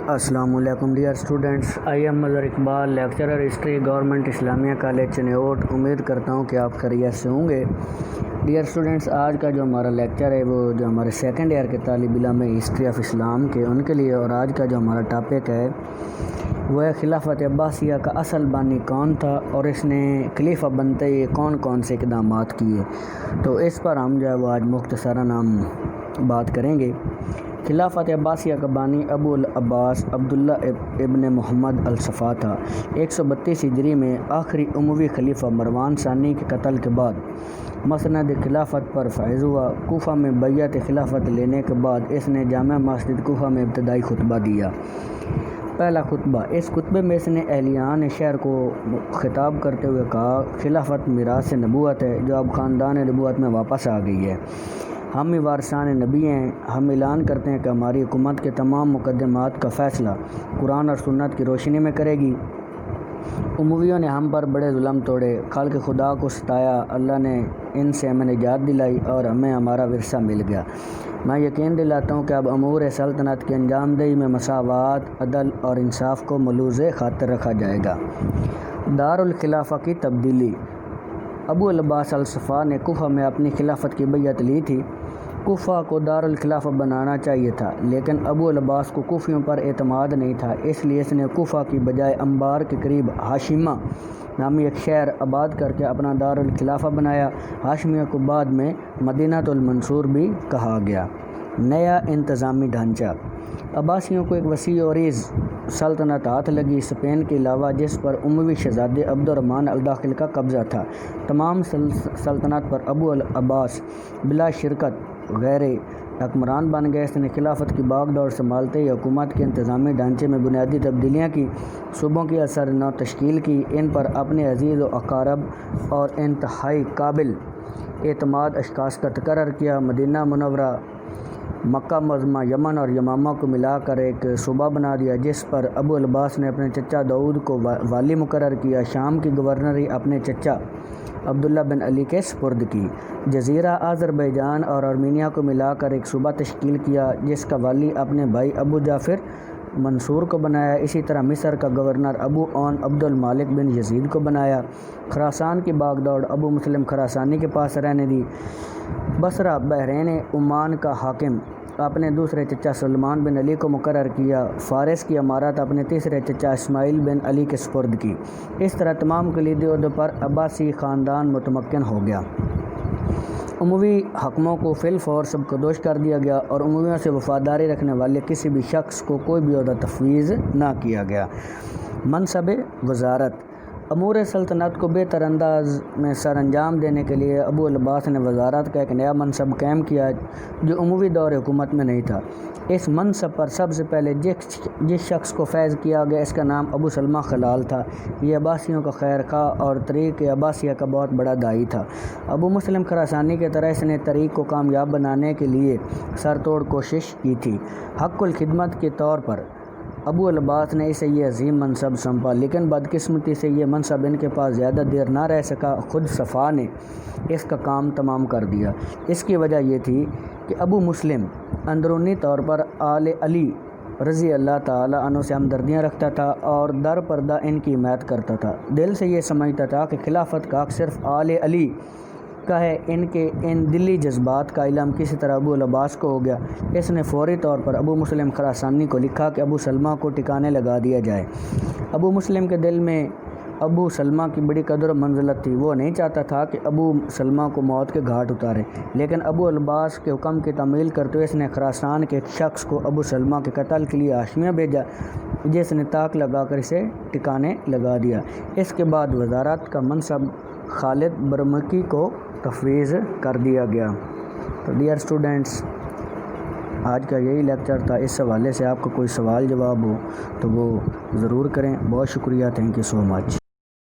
السلام علیکم dear students, I am Mazhar Iqbal, lecturer history, government Islamia college Chiniot. امید کرتا ہوں کہ آپ خیریت سے ہوں گے۔ ڈیئر اسٹوڈنٹس، آج کا جو ہمارا لیکچر ہے وہ جو ہمارے سیکنڈ ایئر کے طالب علم ہے ہسٹری آف اسلام کے ان کے لیے، اور آج کا جو ہمارا ٹاپک ہے وہ ہے خلافت عباسیہ کا اصل بانی کون تھا اور اس نے خلیفہ بنتے ہی کون کون سے اقدامات کیے۔ تو اس پر ہم جو ہے وہ آج مختصراً ہم بات کریں گے۔ خلافت عباسیہ کا بانی ابو العباس عبداللہ ابن محمد الصفا تھا۔ 132 ہجری میں آخری اموی خلیفہ مروان ثانی کے قتل کے بعد مسند خلافت پر فائز ہوا۔ کوفہ میں بیعت خلافت لینے کے بعد اس نے جامع مسجد کوفہ میں ابتدائی خطبہ دیا۔ پہلا خطبہ، اس خطبے میں اس نے اہلیان شہر کو خطاب کرتے ہوئے کہا، خلافت میراث نبوت ہے جو اب خاندان نبوت میں واپس آ گئی ہے۔ ہم ہی وارثان نبی ہیں۔ ہم اعلان کرتے ہیں کہ ہماری حکومت کے تمام مقدمات کا فیصلہ قرآن اور سنت کی روشنی میں کرے گی۔ امویوں نے ہم پر بڑے ظلم توڑے، خالق خدا کو ستایا، اللہ نے ان سے ہمیں نجات دلائی اور ہمیں ہمارا ورثہ مل گیا۔ میں یقین دلاتا ہوں کہ اب امور سلطنت کی انجام دہی میں مساوات، عدل اور انصاف کو ملوز خاطر رکھا جائے گا۔ دارالخلافہ کی تبدیلی۔ ابو العباس الصفا نے کوفہ میں اپنی خلافت کی بیعت لی تھی۔ کوفہ کو دارالخلافہ بنانا چاہیے تھا، لیکن ابو العباس کو کوفیوں پر اعتماد نہیں تھا، اس لیے اس نے کوفہ کی بجائے انبار کے قریب ہاشمہ نامی ایک شہر آباد کر کے اپنا دارالخلافہ بنایا۔ ہاشمیہ کو بعد میں مدینہ المنصور بھی کہا گیا۔ نیا انتظامی ڈھانچہ۔ عباسیوں کو ایک وسیع و عریض سلطنت ہاتھ لگی، اسپین کے علاوہ، جس پر اموی شہزادے عبد الرحمن الداخل کا قبضہ تھا۔ تمام سلطنت پر ابو العباس بلا شرکت غیر حکمران بن گئے۔ اس نے خلافت کی باغ دوڑ سنبھالتے ہی حکومت کے انتظامی ڈھانچے میں بنیادی تبدیلیاں کی، صوبوں کی اثر نو تشکیل کی، ان پر اپنے عزیز و اقارب اور انتہائی قابل اعتماد اشخاص کا تقرر کیا۔ مدینہ منورہ، مکہ معظمہ، یمن اور یمامہ کو ملا کر ایک صوبہ بنا دیا، جس پر ابو العباس نے اپنے چچا داؤد کو والی مقرر کیا۔ شام کی گورنری اپنے چچا عبداللہ بن علی کے سپرد کی۔ جزیرہ آذربائیجان اور آرمینیا کو ملا کر ایک صوبہ تشکیل کیا، جس کا والی اپنے بھائی ابو جعفر منصور کو بنایا۔ اسی طرح مصر کا گورنر ابو عون عبد المالک بن یزید کو بنایا۔ خراسان کی باغ دوڑ ابو مسلم خراسانی کے پاس رہنے دی۔ بصرہ، بحرین، عمان کا حاکم اپنے دوسرے چچا سلمان بن علی کو مقرر کیا۔ فارس کی امارت اپنے تیسرے چچا اسماعیل بن علی کے سپرد کی۔ اس طرح تمام کلیدی عہدوں پر عباسی خاندان متمکن ہو گیا۔ اموی حکموں کو فی الفور سبکدوش کر دیا گیا اور امویوں سے وفاداری رکھنے والے کسی بھی شخص کو کوئی بھی عہدہ تفویض نہ کیا گیا۔ منصب وزارت۔ امور سلطنت کو بہتر انداز میں سر انجام دینے کے لیے ابو العباس نے وزارت کا ایک نیا منصب قائم کیا جو اموی دور حکومت میں نہیں تھا۔ اس منصب پر سب سے پہلے جس شخص کو فیض کیا گیا اس کا نام ابو سلمہ خلال تھا۔ یہ عباسیوں کا خیر خواہ اور طریق عباسیہ کا بہت بڑا داعی تھا۔ ابو مسلم خراسانی کی طرح اس نے طریق کو کامیاب بنانے کے لیے سر توڑ کوشش کی تھی۔ حق الخدمت کے طور پر ابو العباس نے اسے یہ عظیم منصب سونپا، لیکن بدقسمتی سے یہ منصب ان کے پاس زیادہ دیر نہ رہ سکا۔ خود صفا نے اس کا کام تمام کر دیا۔ اس کی وجہ یہ تھی کہ ابو مسلم اندرونی طور پر آل علی رضی اللہ تعالیٰ عنہ سے ہمدردیاں رکھتا تھا اور در پردہ ان کی حمایت کرتا تھا۔ دل سے یہ سمجھتا تھا کہ خلافت کا حق صرف آل علی کا ہے۔ ان کے ان دلی جذبات کا علم کسی طرح ابو العباس کو ہو گیا۔ اس نے فوری طور پر ابو مسلم خراسانی کو لکھا کہ ابو سلمہ کو ٹھکانے لگا دیا جائے۔ ابو مسلم کے دل میں ابو سلمہ کی بڑی قدر و منزلت تھی۔ وہ نہیں چاہتا تھا کہ ابو سلمہ کو موت کے گھاٹ اتارے، لیکن ابو العباس کے حکم کی تعمیل کرتے ہوئے اس نے خراسان کے ایک شخص کو ابو سلمہ کے قتل کے لیے ہاشمیہ بھیجا، جس نے طاق لگا کر اسے ٹھکانے لگا دیا۔ اس کے بعد وزارت کا منصب خالد برمکی کو تفویض کر دیا گیا۔ تو ڈیئر اسٹوڈنٹس، آج کا یہی لیکچر تھا۔ اس حوالے سے آپ کو کوئی سوال جواب ہو تو وہ ضرور کریں۔ بہت شکریہ، تھینک یو سو مچ۔